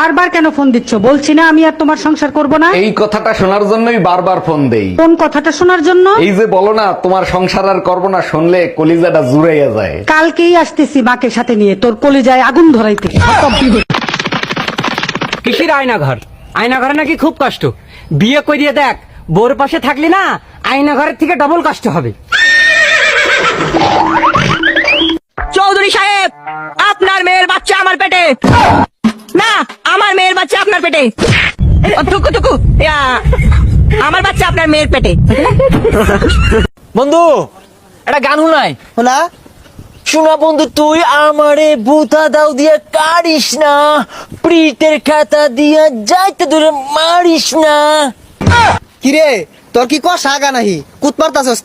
বারবার কেন ফোন দিচ্ছ? বলছি না আমি আর তোমার সংসার করব না। এই কথাটা শোনার জন্যই বারবার ফোন দেই। কোন কথাটা শোনার জন্য? এই যে বলো না তোমার সংসার আর করবো না, শুনলে কলিজাটা জুড়াইয়া যায়। কালকেই আসতেছি মাকে সাথে নিয়ে তোর কলিজায় আগুন ধরাইতে। কিসির আয়নাঘর? আয়নাঘরে নাকি খুব কষ্ট। বিয়ে করিয়ে দেখ, বোর পাশে থাকলি না আয়নাঘরের থেকে ডবল কষ্ট হবে। চৌধুরী সাহেব, আপনার মেয়ের বাচ্চা আমার পেটে। না, আমার মেয়ের বাচ্চা আপনার পেটে। টুকু টুকু, আমার বাচ্চা আপনার মেয়ের পেটে। বন্ধু, একটা গান শুনাই। শোনা শোনা বন্ধু, তুই আমারে বুতা দাও দিয়া কারিস না, প্রীতের খাতা দিয়া যাইতে দূরে মারিস না। কিরে, তোর কি কষা আগা নাহি কুত মারতাছস?